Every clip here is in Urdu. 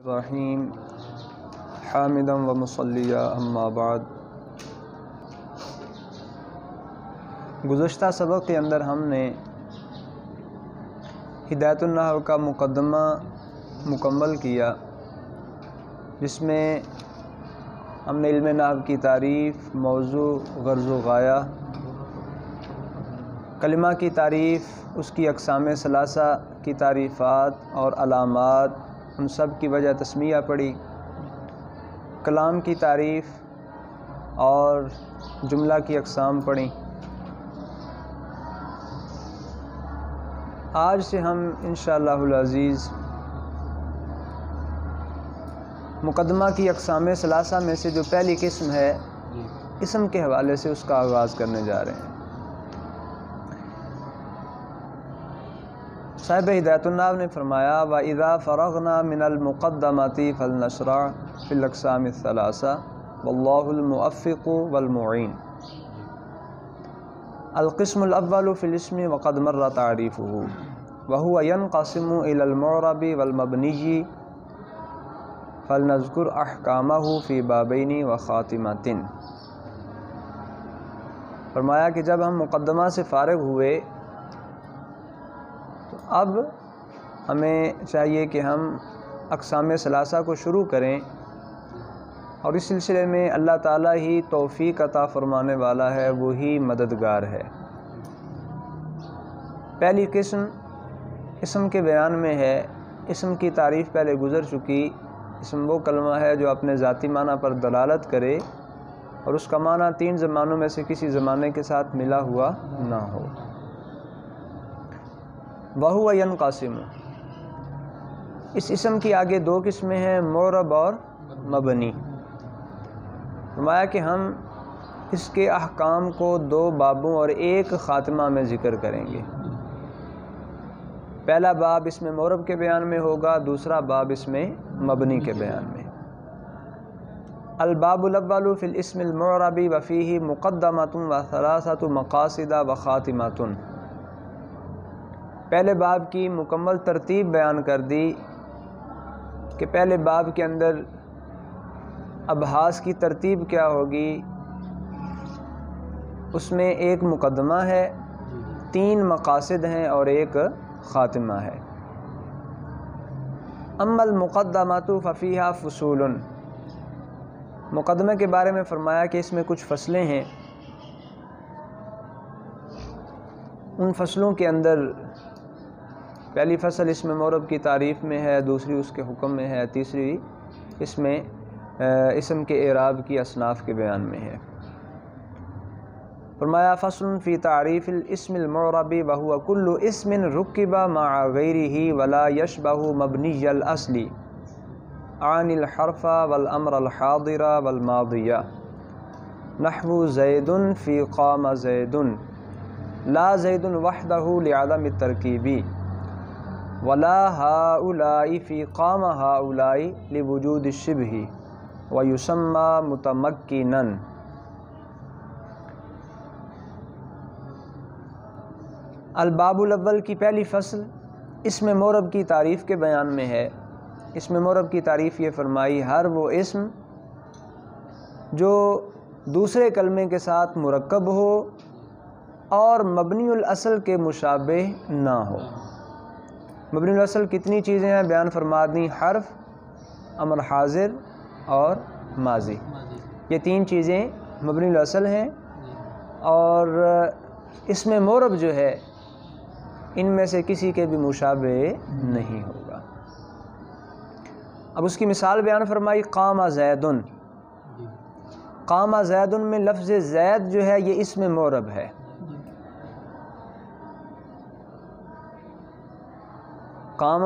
الرحیم حامدا و مصلیٰ اما بعد۔ گزشتہ سبق کے اندر ہم نے ہدایت النحو کا مقدمہ مکمل کیا، جس میں ہم نے علم نحو کی تعریف، موضوع، غرض و غایہ، کلمہ کی تعریف، اس کی اقسام ثلاثہ کی تعریفات اور علامات، ان سب کی وجہ تسمیہ پڑھی، کلام کی تعریف اور جملہ کی اقسام پڑھی۔ آج سے ہم انشاءاللہ العزیز مقدمہ کی اقسام ثلاثہ میں سے جو پہلی قسم ہے، اسم کے حوالے سے اس کا آغاز کرنے جا رہے ہیں۔ صاحب ہدایت النحو نے فرمایا وَإِذَا فَرَغْنَا مِنَ الْمُقَدَّمَةِ فَلْنَشْرَعْ فِي الْأَقْسَامِ الثَّلَاثَةِ وَاللَّهُ الْمُوَفِّقُ وَالْمُعِينُ۔ القسم الأول في الاسم وقد مر تعريفه، وهو ينقسم إلى المعرب والمبني، فلنذكر أحكامه في بابين وخاتمة۔ فرمایا کہ جب ہم مقدمہ سے فارغ ہوئے تو اب ہمیں چاہیے کہ ہم اقسام ثلاثہ کو شروع کریں، اور اس سلسلے میں اللہ تعالیٰ ہی توفیق عطا فرمانے والا ہے، وہی مددگار ہے۔ پہلی قسم اسم کے بیان میں ہے۔ اسم کی تعریف پہلے گزر چکی۔ اسم وہ کلمہ ہے جو اپنے ذاتی معنی پر دلالت کرے اور اس کا معنی تین زمانوں میں سے کسی زمانے کے ساتھ ملا ہوا نہ ہو۔ وَهُوَ يَنْقَسِمُ، اس اسم کی آگے دو قسمیں ہیں، معرب اور مبنی۔ فرمایا کہ ہم اس کے احکام کو دو بابوں اور ایک خاتمہ میں ذکر کریں گے۔ پہلا باب اس میں معرب کے بیان میں ہوگا، دوسرا باب اس میں مبنی کے بیان میں۔ الباب الاول فی الاسم المعرب وفیہ مقدمۃ وثلاثۃ مقاصد وخاتمۃ۔ پہلے باب کی مکمل ترتیب بیان کر دی کہ پہلے باب کے اندر ابحاث کی ترتیب کیا ہوگی۔ اس میں ایک مقدمہ ہے، تین مقاصد ہیں اور ایک خاتمہ ہے۔ اما المقدمۃ ففیہا فصول، مقدمے کے بارے میں فرمایا کہ اس میں کچھ فصلیں ہیں۔ ان فصلوں کے اندر پہلی فصل اس میں معرب کی تعریف میں ہے، دوسری اس کے حکم میں ہے، تیسری اس میں اسم کے اعراب کی اصناف کے بیان میں ہے۔ فرمایا فصل فی تعریف الاسم المعرب وهو كل اسم رکب مع غیرہ ولا یشبہ مبنی الاصل عن الحرف والامر الحاضر والماضی، نحو زید فی قام زید، لا زید وحدہ لعدم الترکیب، ولا ہؤلاء فی قام ہؤلاء لوجود الشبہ، ویسمى متمکنا۔ الباب الاول کی پہلی فصل اسم معرب کی تعریف کے بیان میں ہے۔ اسم معرب کی تعریف یہ فرمائی، ہر وہ اسم جو دوسرے کلمے کے ساتھ مرکب ہو اور مبنی الاصل کے مشابہ نہ ہو۔ مبنی الاصل کتنی چیزیں ہیں بیان فرما دیں، حرف، امر حاضر اور ماضی، یہ تین چیزیں مبنی الاصل ہیں، اور اس میں معرب جو ہے ان میں سے کسی کے بھی مشابہ نہیں ہوگا۔ اب اس کی مثال بیان فرمائی، قام زید، قام زید میں لفظ زید جو ہے یہ اسم معرب ہے۔ قام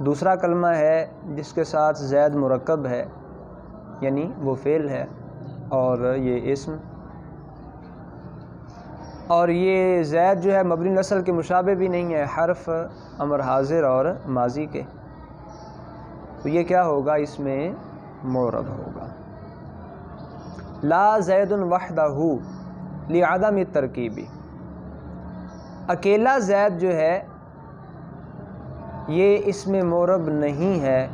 دوسرا کلمہ ہے جس کے ساتھ زید مرکب ہے، یعنی وہ فعل ہے، اور یہ اسم، اور یہ زید جو ہے مبنی الاصل کے مشابہ بھی نہیں ہے، حرف، امر حاضر اور ماضی کے، تو یہ کیا ہوگا، اس میں معرب ہوگا۔ لا زید وحدہ لعدم الترکیب، اکیلا زید جو ہے یہ اسم معرب نہیں ہے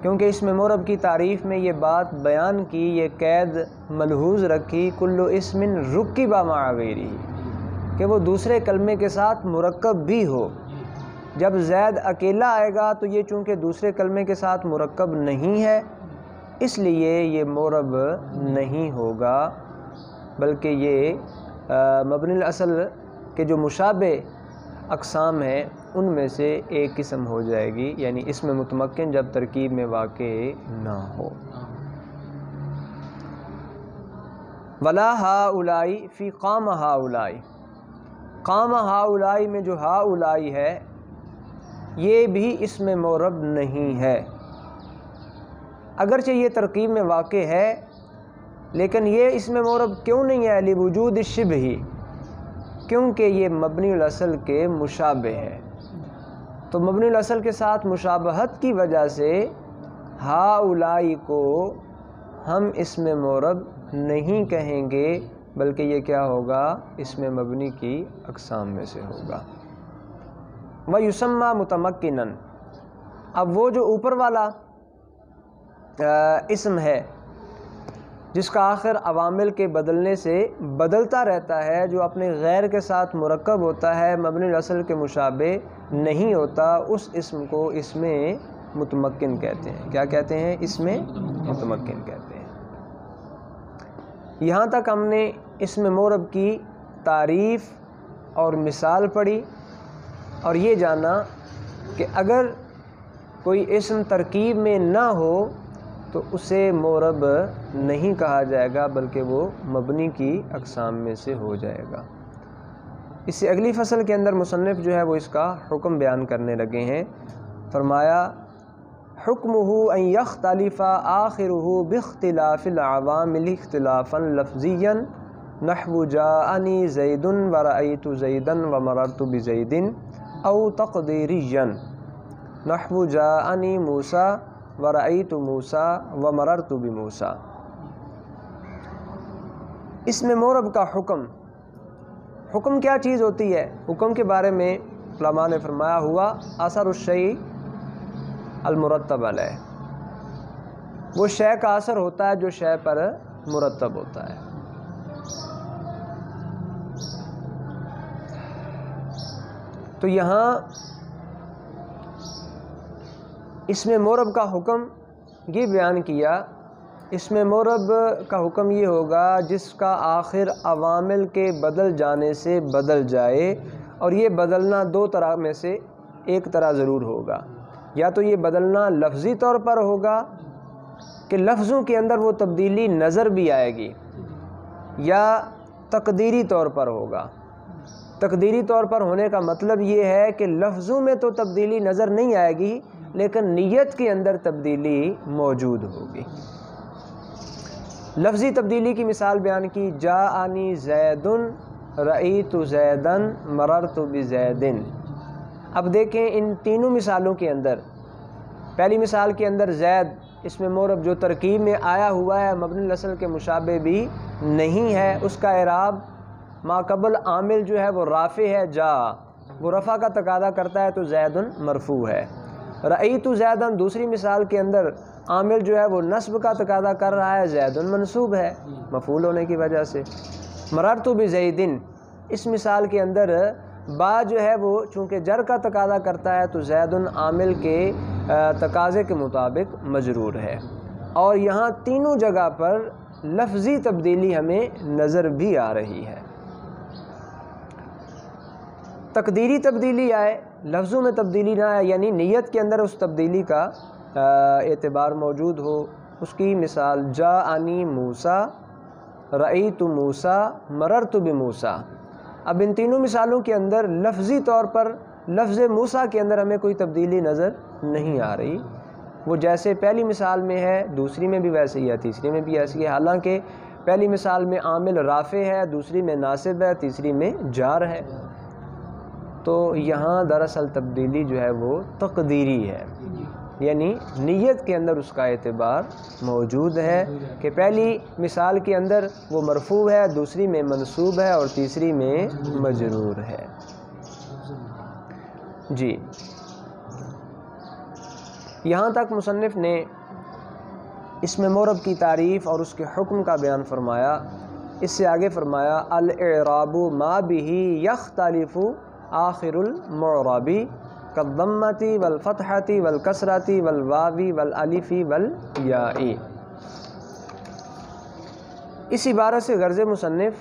کیونکہ اسم مرب کی تعریف میں یہ بات بیان کی، یہ قید ملحوظ رکھی، کل اسم رکب مع غیرہ، کہ وہ دوسرے کلمے کے ساتھ مرکب بھی ہو۔ جب زید اکیلا آئے گا تو یہ چونکہ دوسرے کلمے کے ساتھ مرکب نہیں ہے، اس لیے یہ مرب نہیں ہوگا، بلکہ یہ مبنی الاصل کے جو مشابہ اقسام ہیں ان میں سے ایک قسم ہو جائے گی، یعنی اسم متمکن جب ترکیب میں واقع نہ ہو۔ ولا ہؤلاء فی قام ہؤلاء، قام ہؤلاء میں جو ہؤلاء ہے یہ بھی اسم مرب نہیں ہے، اگرچہ یہ ترکیب میں واقع ہے لیکن یہ اسم مرب کیوں نہیں ہے؟ لوجود الشبہ، کیونکہ یہ مبنی الاصل کے مشابہ ہے، تو مبنی الاصل کے ساتھ مشابہت کی وجہ سے ہؤلاء کو ہم اسم مرب نہیں کہیں گے، بلکہ یہ کیا ہوگا؟ اسم مبنی کی اقسام میں سے ہوگا۔ وَيُسَمَّى مُتَمَكِّنًا، اب وہ جو اوپر والا اسم ہے جس کا آخر عوامل کے بدلنے سے بدلتا رہتا ہے، جو اپنے غیر کے ساتھ مرکب ہوتا ہے، مبنی الاصل کے مشابہ نہیں ہوتا، اس اسم کو اسم متمکن کہتے ہیں۔ کیا کہتے ہیں؟ اسم متمکن کہتے ہیں۔ یہاں تک ہم نے اسم مرب کی تعریف اور مثال پڑھی اور یہ جانا کہ اگر کوئی اسم ترکیب میں نہ ہو تو اسے مرب نہیں کہا جائے گا، بلکہ وہ مبنی کی اقسام میں سے ہو جائے گا۔ اس سے اگلی فصل کے اندر مصنف جو ہے وہ اس کا حکم بیان کرنے لگے ہیں۔ فرمایا حکمہ ان یختلف آخرہ باختلاف العوامل اختلافا لفظیا نحو جاءنی زید ورأیت زیدا ومررت بزید، او تقدیریا نحو جاءنی موسیٰ ورأیت موسیٰ ومررت بموسیٰ۔ اسم مرب کا حکم کیا چیز ہوتی ہے؟ حکم کے بارے میں علماء نے فرمایا ہوا اثر الشیء المرتب علیہ، وہ شے کا اثر ہوتا ہے جو شے پر مرتب ہوتا ہے۔ تو یہاں اسم مرب کا حکم یہ بیان کیا، اسم مرب کا حکم یہ ہوگا جس کا آخر عوامل کے بدل جانے سے بدل جائے، اور یہ بدلنا دو طرح میں سے ایک طرح ضرور ہوگا، یا تو یہ بدلنا لفظی طور پر ہوگا کہ لفظوں کے اندر وہ تبدیلی نظر بھی آئے گی، یا تقدیری طور پر ہوگا۔ تقدیری طور پر ہونے کا مطلب یہ ہے کہ لفظوں میں تو تبدیلی نظر نہیں آئے گی لیکن نیت کے اندر تبدیلی موجود ہوگی۔ لفظی تبدیلی کی مثال بیان کی، جاءنی زید رأیت زیدا مررت بزید۔ اب دیکھیں ان تینوں مثالوں کے اندر، پہلی مثال کے اندر زید اسم مرب جو ترکیب میں آیا ہوا ہے، مبنی الاصل کے مشابہ بھی نہیں ہے، اس کا اعراب ما قبل عامل جو ہے وہ رافع ہے، جا وہ رفع کا تقاضا کرتا ہے تو زید مرفوع ہے۔ رأیت زیدا دوسری مثال کے اندر عامل جو ہے وہ نصب کا تقاضا کر رہا ہے، زید منصوب ہے مفعول ہونے کی وجہ سے۔ مررت بزید اس مثال کے اندر با جو ہے وہ چونکہ جر کا تقاضا کرتا ہے تو زید عامل کے تقاضے کے مطابق مجرور ہے، اور یہاں تینوں جگہ پر لفظی تبدیلی ہمیں نظر بھی آ رہی ہے۔ تقدیری تبدیلی آئے، لفظوں میں تبدیلی نہ آئے، یعنی نیت کے اندر اس تبدیلی کا اعتبار موجود ہو، اس کی مثال جاءنی موسیٰ رأیت موسیٰ مررت بموسیٰ۔ اب ان تینوں مثالوں کے اندر لفظی طور پر لفظ موسیٰ کے اندر ہمیں کوئی تبدیلی نظر نہیں آ رہی، وہ جیسے پہلی مثال میں ہے دوسری میں بھی ویسے ہی ہے، تیسری میں بھی ایسی ہے، حالانکہ پہلی مثال میں عامل رافع ہے، دوسری میں ناصب ہے، تیسری میں جار ہے۔ تو یہاں دراصل تبدیلی جو ہے وہ تقدیری ہے، یعنی نیت کے اندر اس کا اعتبار موجود ہے کہ پہلی مثال کے اندر وہ مرفوع ہے، دوسری میں منصوب ہے اور تیسری میں مجرور ہے۔ جی یہاں تک مصنف نے اسم معرب کی تعریف اور اس کے حکم کا بیان فرمایا۔ اس سے آگے فرمایا الاعراب ما به یختلف آخر المعرب کالضمۃ والفتحۃ والکسرۃ والواو والالف والیاء۔ اس عبارت سے غرض مصنف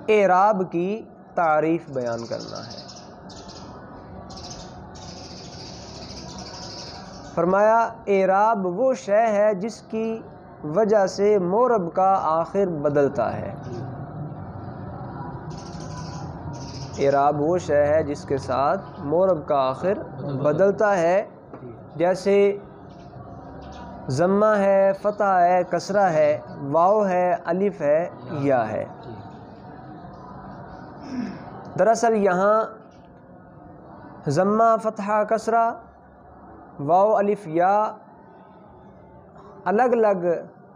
اعراب کی تعریف بیان کرنا ہے۔ فرمایا اعراب وہ شے ہے جس کی وجہ سے معرب کا آخر بدلتا ہے۔ اعراب وہ شے ہے جس کے ساتھ معرب کا آخر بدلتا ہے، جیسے ضمہ ہے، فتح ہے، کسرہ ہے، واو ہے، الف ہے، یا ہے۔ دراصل یہاں ضمہ، فتحہ، کسرہ، واو، الف، یا الگ الگ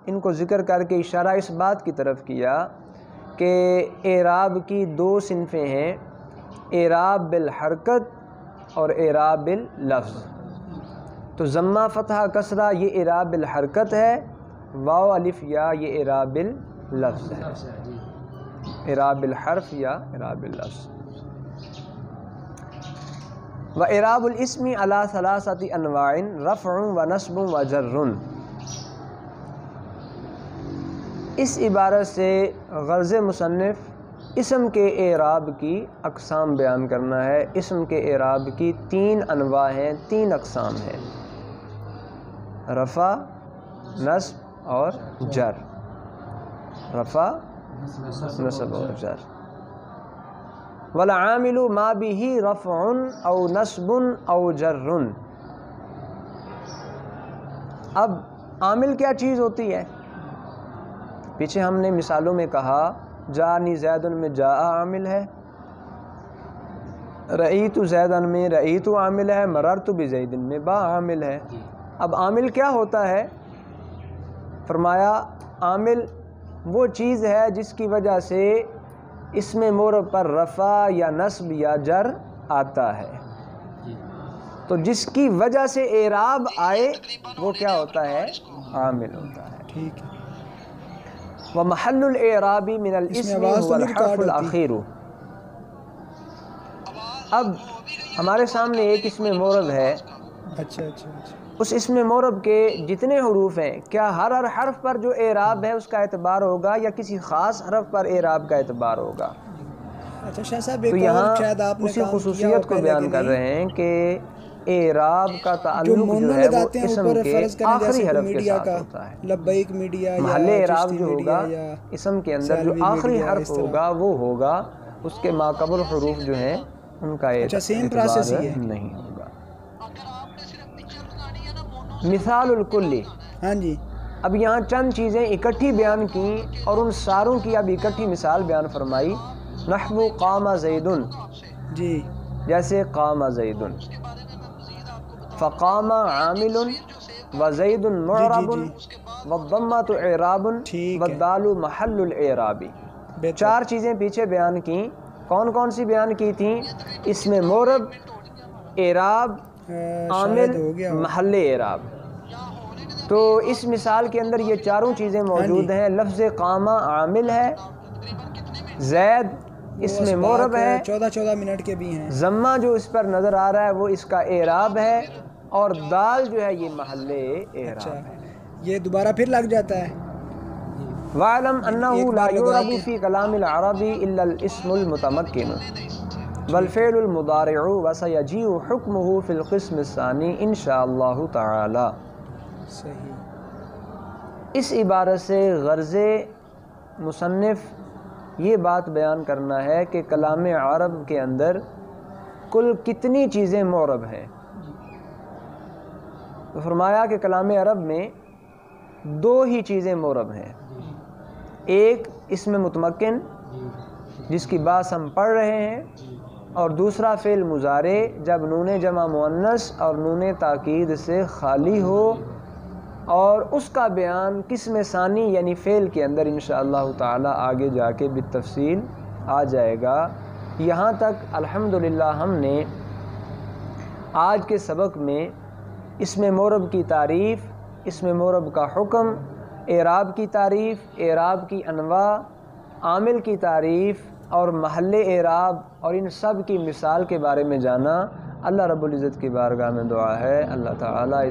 ان کو ذکر کر کے اشارہ اس بات کی طرف کیا کہ اعراب کی دو صنفیں ہیں، اعراب بالحرکت اور اعراب باللفظ۔ تو ضمہ، فتحہ، کسرہ یہ اعراب بالحرکت ہے، واو، الف، یا یہ اعراب باللفظ ہے، اعراب بالحرف یا اعراب باللفظ۔ وَإِعْرَابُ الْإِسْمِ عَلَى ثَلَاثَةِ أَنْوَاعٍ رَفْعٌ وَنَصْبٌ وَجَرٌ۔ اس عبارت سے غرض مصنف اسم کے اعراب کی اقسام بیان کرنا ہے۔ اسم کے اعراب کی 3 انواع ہیں، 3 اقسام ہیں، رفع، نصب اور جر۔ رفع، نصب اور جر۔ والعامل ما به رفع او نصب او جر۔ اب عامل کیا چیز ہوتی ہے؟ پیچھے ہم نے مثالوں میں کہا جانی زیدن میں جاء عامل ہے، رأیت زیدن میں رأیت عامل ہے، مررت بزیدن میں با عامل ہے۔ اب عامل کیا ہوتا ہے؟ فرمایا عامل وہ چیز ہے جس کی وجہ سے اسم معرب پر رفع یا نصب یا جر آتا ہے، تو جس کی وجہ سے اعراب آئے وہ کیا ہوتا ہے؟ عامل ہوتا ہے۔ ٹھیک ہے۔ وَمَحَلُّ الْإِعْرَابِ مِنَ الْإِسْمِ هُوَ الْحَرْفُ الْأَخِيرُ۔ اب ہمارے سامنے ایک اسم معرب ہے، اس اسم معرب کے جتنے حروف ہیں کیا ہر حرف پر جو اعراب ہے اس کا اعتبار ہوگا یا کسی خاص حرف پر اعراب کا اعتبار ہوگا؟ تو یہاں اسی خصوصیت کو بیان کر رہے ہیں کہ اعراب کا تعلق جو ہے وہ اسم کے آخری حرف کے ساتھ ہوتا ہے۔ محل اعراب جو ہوگا اسم کے اندر جو آخری حرف ہوگا وہ ہوگا، اس کے ماقبل حروف جو ہیں ان کا اعتبار نہیں ہوگا۔ مثال الکلی، ہاں جی، اب یہاں چند چیزیں اکٹھی بیان کی اور ان ساروں کی اب اکٹھی مثال بیان فرمائی۔ نحو قام زیدن، جی، جیسے قام زیدن، فقام عامل وزید معرب والضمۃ اعراب والدال محل الاعراب۔ 4 چیزیں پیچھے بیان کی، کون کون سی بیان کی تھیں؟ اسم معرب، اعراب، عامل، محل اعراب۔ تو اس مثال کے اندر یہ چاروں چیزیں موجود ہیں۔ لفظ قامہ عامل ہے، زید اسم معرب ہے، 14 منٹ کے بھی ہیں، ضمہ جو اس پر نظر آ رہا ہے وہ اس کا اعراب ہے، اور دال جو ہے یہ محل اعراب ہے۔ یہ دوبارہ پھر لگ جاتا ہے۔ وَاعْلَمْ أَنَّهُ لَا يُعْرَبُ فِي كَلَامِ الْعَرَبِ إِلَّا الْإِسْمُ الْمُتَمَكِّنُ وَالْفِعْلُ الْمُضَارِعُ وَسَيَجِيءُ حُكْمُهُ فِي الْقِسْمِ الثَّانِي إِنْ شَاءَ اللَّهُ تَعَالَى۔ اس عبارت سے غرض مصنف یہ بات بیان کرنا ہے کہ کلام عرب کے اندر کل کتنی چیزیں معرب ہیں۔ تو فرمایا کہ کلام عرب میں 2 ہی چیزیں معرب ہیں، ایک اسم متمکن جس کی بات ہم پڑھ رہے ہیں، اور دوسرا فعل مضارع جب نون جمع مؤنث اور نون تاکید سے خالی ہو، اور اس کا بیان قسم ثانی یعنی فعل کے اندر انشاءاللہ تعالی آگے جا کے بالتفصیل آ جائے گا۔ یہاں تک الحمدللہ ہم نے آج کے سبق میں اسم مورب کی تعریف، اسم مورب کا حکم، اعراب کی تعریف، اعراب کی انواع، عامل کی تعریف اور محل اعراب اور ان سب کی مثال کے بارے میں جانا اللہ رب العزت کی بارگاہ میں دعا ہے اللہ تعالیٰ